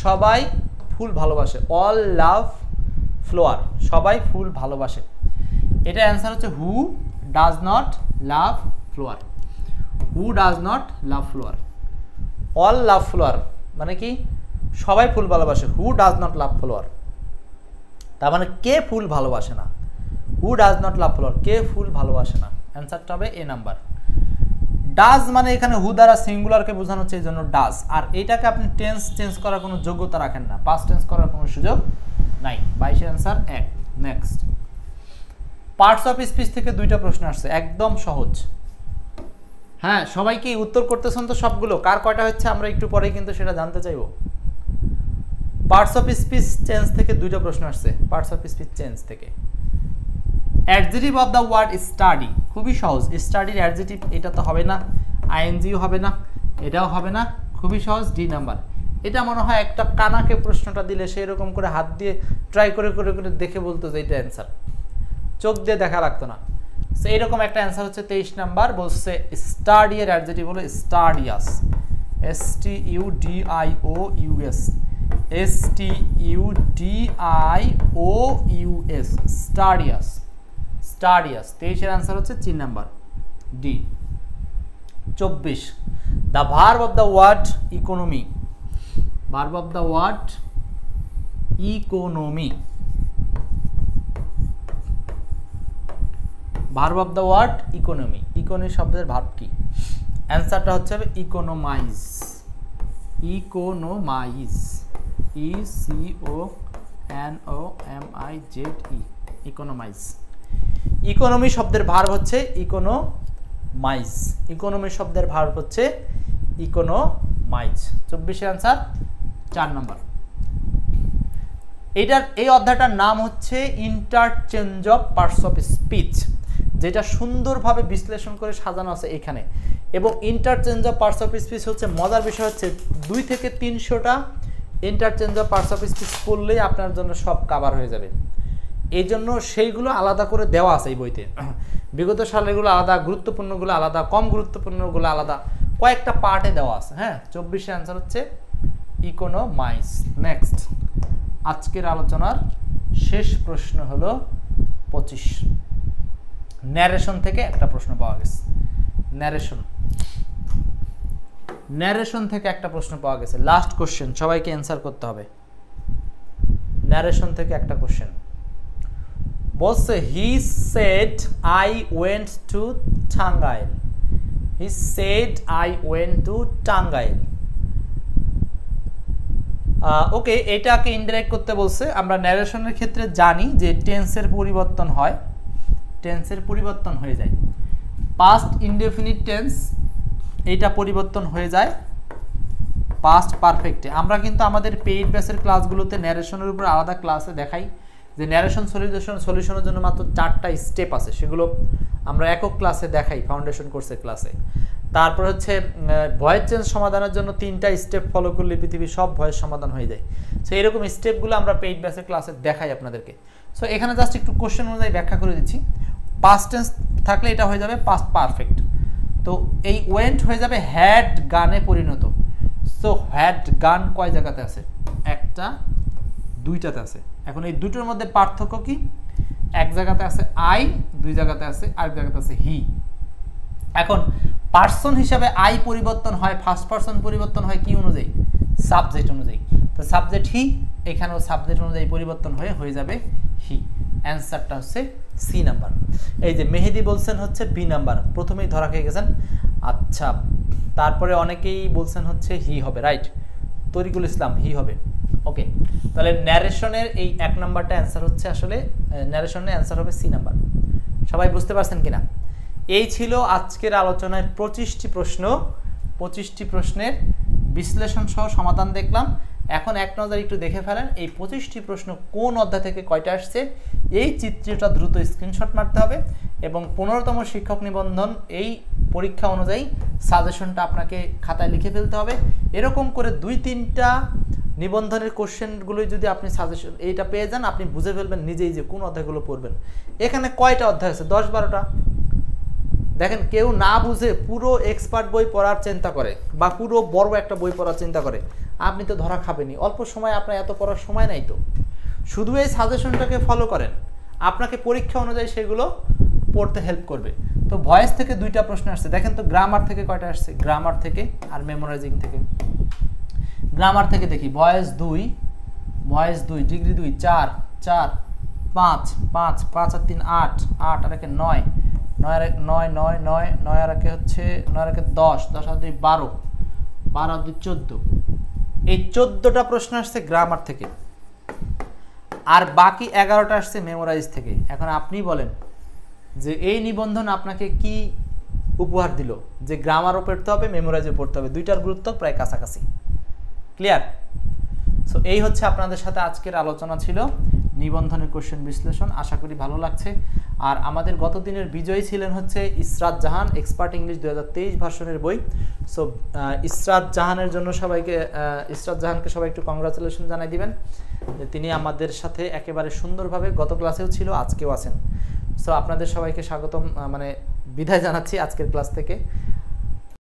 সবাই ফুল ভালোবাসে। অল লাভ ফ্লাওয়ার, সবাই ফুল ভালোবাসে। এটা অ্যান্সার হচ্ছে who does not love flower. Who does not love flower. All love flower মানে কি? সবাই ফুল ভালোবাসে, who does not love flower, তার মানে কে ফুল ভালোবাসে না, who does not love flower, কে ফুল ভালোবাসে না, অ্যান্সারটা হবে এ নাম্বার। ডাজ মানে এখানে হু দ্বারা সিঙ্গুলারকে বোঝানো হচ্ছে, এই জন্য ডাজ। আর এইটাকে আপনি টেন্স চেঞ্জ করার কোনো যোগ্যতা রাখেন না, পাস্ট টেন্স করার কোনো সুযোগ নাই। 22 answer 1। Next, parts of speech থেকে 2টা প্রশ্ন আসছে, একদম সহজ। হ্যাঁ, সবাই কি উত্তর করতেছেন তো সবগুলো? কার কয়টা হচ্ছে আমরা একটু পরেই কিন্তু সেটা জানতে চাইবো। পার্টস অফ স্পিচ চেঞ্জ থেকে 2টা প্রশ্ন আসছে, পার্টস অফ স্পিচ চেঞ্জ থেকে। Adjective of the word study, খুবই সহজ। স্টাডির অ্যাডজেক্টিভ এটা তো হবে না, আইএনজিও হবে না, এটাও হবে না, খুবই সহজ, ডি নাম্বার। এটা মনে হয় একটা কানাকে প্রশ্নটা দিলে সেই রকম করে হাত দিয়ে ট্রাই করে করে করে দেখে বলতো যে এটা অ্যান্সার, চোখ দিয়ে দেখা লাগতো না। সো এইরকম একটা অ্যান্সার হচ্ছে 23 নাম্বার, বলছে স্টাডি এর অ্যাডজেক্টিভ হলো স্টাডিয়াস, STUDIOUS, STUDIOUS, স্টাডিয়াস, স্টাডিয়াস। 23 এর অ্যান্সার হচ্ছে 3 number, D. 24, the verb of the word economy, verb of the word economy, verb of the word economy, economy শব্দের ভার্ব কি? অ্যান্সারটা হচ্ছে economize, economize, ECONOMIZE, economize. Economy শব্দের ভার্ব হচ্ছে ইকোনোমাইজ, ইকোনমি শব্দের verb হচ্ছে ইকোনোমাইজ। 24 এর অ্যান্সার 4 নাম্বার। এই অধ্যায়টার নাম হচ্ছে interchange of parts of speech, যেটা সুন্দরভাবে বিশ্লেষণ করে সাজানো আছে এখানে। এবং interchange of parts of speech হচ্ছে, মজার বিষয় হচ্ছে 2 থেকে 300টা interchange of parts of speech পড়লেই আপনার জন্য সব কভার হয়ে যাবে। এই জন্য সেইগুলো আলাদা করে দেওয়া আছে এই বইতে, বিগত সালেরগুলো আলাদা, গুরুত্বপূর্ণগুলো আলাদা, কম গুরুত্বপূর্ণগুলো আলাদা, কয়েকটা পার্টে দেওয়া আছে। হ্যাঁ, 24 এর অ্যান্সার হচ্ছে ইকোনোমাইজ। নেক্সট, আজকের আলোচনার শেষ প্রশ্ন হলো 25। ন্যারেশন থেকে একটা প্রশ্ন পাওয়া গেছে, ন্যারেশন থেকে একটা প্রশ্ন পাওয়া গেছে। লাস্ট কোশ্চেন, সবাইকে অ্যান্সার করতে হবে। ন্যারেশন থেকে একটা কোশ্চেন বলছে, he said I went to Tangail, he said I went to Tangail. Okay, এটাকে ইনডাইরেক্ট করতে বলছে। আমরা ন্যারেশনের ক্ষেত্রে জানি যে টেন্সের পরিবর্তন হয়, টেন্সের পরিবর্তন হয়ে যায়। পাস্ট ইনডেফিনিট টেন্স এইটা পরিবর্তন হয়ে যায় পাস্ট পারফেক্টে। আমরা কিন্তু আমাদের পেইড ব্যাচের ক্লাসগুলোতে ন্যারেশনের উপর আলাদা ক্লাসে দেখাই যে ন্যারেশন সলিউশনের জন্য মাত্র 4টা স্টেপ আছে, সেগুলো আমরা একক ক্লাসে দেখাই, ফাউন্ডেশন কোর্সের ক্লাসে। তারপর হচ্ছে ভয়েস চেঞ্জ সমাধানের জন্য 3টা স্টেপ ফলো করলে পৃথিবীর সব ভয়েস সমাধান হয়ে যায়। সো এরকম স্টেপগুলো আমরা পেইড ব্যাচের ক্লাসে দেখাই আপনাদেরকে। সো এখানে জাস্ট একটু কোশ্চেন অনুযায়ী ব্যাখ্যা করে দিচ্ছি। পাস্ট টেন্স থাকলে এটা হয়ে যাবে পাস্ট পারফেক্ট, তো এই ওয়েন্ট হয়ে যাবে হ্যাড গানে পরিণত। সো হ্যাড গান কয় জায়গাতে আছে? একটা, 2টাতে আছে। এখন এই দুটোর মধ্যে পার্থক্য কি? এক জায়গাতে আছে আই, 2 জায়গাতে আছে, আরেক জায়গাতে আছে হি। এখন পার্সন হিসাবে আই পরিবর্তন হয়, ফার্স্ট পার্সন পরিবর্তন হয় কি অনুযায়ী? সাবজেক্ট অনুযায়ী। তো সাবজেক্ট হি, এখানেও সাবজেক্ট অনুযায়ী পরিবর্তন হয়ে যাবে হি। অ্যান্সারটা হচ্ছে সি নাম্বার। এই যে মেহেদি বলছেন হচ্ছে বি নাম্বার, প্রথমেই ধরা খেয়ে গেছেন। আচ্ছা, তারপরে অনেকেই বলছেন হচ্ছে হি হবে, রাইট। তরিকুল ইসলাম হি হবে। ওকে, তাহলে ন্যারেশনের এই 1 নাম্বারটা অ্যান্সার হচ্ছে, আসলে ন্যারেশনের অ্যান্সার হবে সি নাম্বার। সবাই বুঝতে পারছেন কিনা? এই ছিল আজকের আলোচনায় 25টি প্রশ্ন, 25টি প্রশ্নের বিশ্লেষণ সহ সমাধান দেখলাম। এখন এক নজর একটু দেখে ফেলেন এই 25টি প্রশ্ন কোন অধ্যায় থেকে কয়টা আসছে। এই চিত্রটা দ্রুত স্ক্রিনশট মারতে হবে এবং 15তম শিক্ষক নিবন্ধন এই পরীক্ষা অনুযায়ী সাজেশনটা আপনাকে খাতায় লিখে ফেলতে হবে। এরকম করে 2-3টা নিবন্ধনের কোশ্চেনগুলোই যদি আপনি সাজেশন এইটা পেয়ে যান, আপনি বুঝে ফেলবেন নিজেই যে কোন অধ্যায়গুলো পড়বেন। এখানে কয়টা অধ্যায় আছে? 10-12টা। দেখেন, কেউ না বুঝে পুরো এক্সপার্ট বই পড়ার চিন্তা করে বা পুরো বড় একটা বই পড়ার চিন্তা করে, আপনি তো ধরা খাবেনই। অল্প সময়, আপনার এত পড়ার সময় নাই, তো শুধু এই সাজেশনটাকে ফলো করেন, আপনাকে পরীক্ষা অনুযায়ী সেগুলো পড়তে হেল্প করবে। তো ভয়েস থেকে 2টা প্রশ্ন আসছে, দেখেন তো গ্রামার থেকে কয়টা আসছে? গ্রামার থেকে আর মেমোরাইজিং থেকে। গ্রামার থেকে দেখি ভয়েস 2, ডিগ্রি 2 4 4 5 5 5 আর 3 8 8 আর 1 9 9 আর 1 9 9 9 9 আর 1 হচ্ছে 9 আর 1 10 10 আর 2 12 12 আর 2 14। এই 14টা প্রশ্ন আসছে গ্রামার থেকে, আর বাকি 11টা আসছে মেমোরাইজ থেকে। এখন আপনি বলেন যে এই নিবন্ধন আপনাকে কি উপহার দিল, যে গ্রামারও পড়তে হবে মেমোরাইজও পড়তে হবে, দুইটার গুরুত্ব প্রায় কাছাকাছি। ক্লিয়ার? সো এই হচ্ছে আপনাদের সাথে আজকের আলোচনা ছিল নিবন্ধনের কোশ্চেন বিশ্লেষণ। আশা করি ভালো লাগছে। আর আমাদের গত দিনের বিজয়ী ছিলেন হচ্ছে ইসরাত জাহান, এক্সপার্ট ইংলিশ 2023 ভার্সনের বই। সো ইসরাত জাহানের জন্য সবাইকে, ইসরাত জাহানকে সবাই একটু কংগ্রাচুলেশন জানাই দিবেন যে তিনি আমাদের সাথে একেবারে সুন্দরভাবে গত ক্লাসেও ছিল, আজকেও আছেন। সো আপনাদের সবাইকে স্বাগতম, মানে বিদায় জানাচ্ছি আজকের ক্লাস থেকে।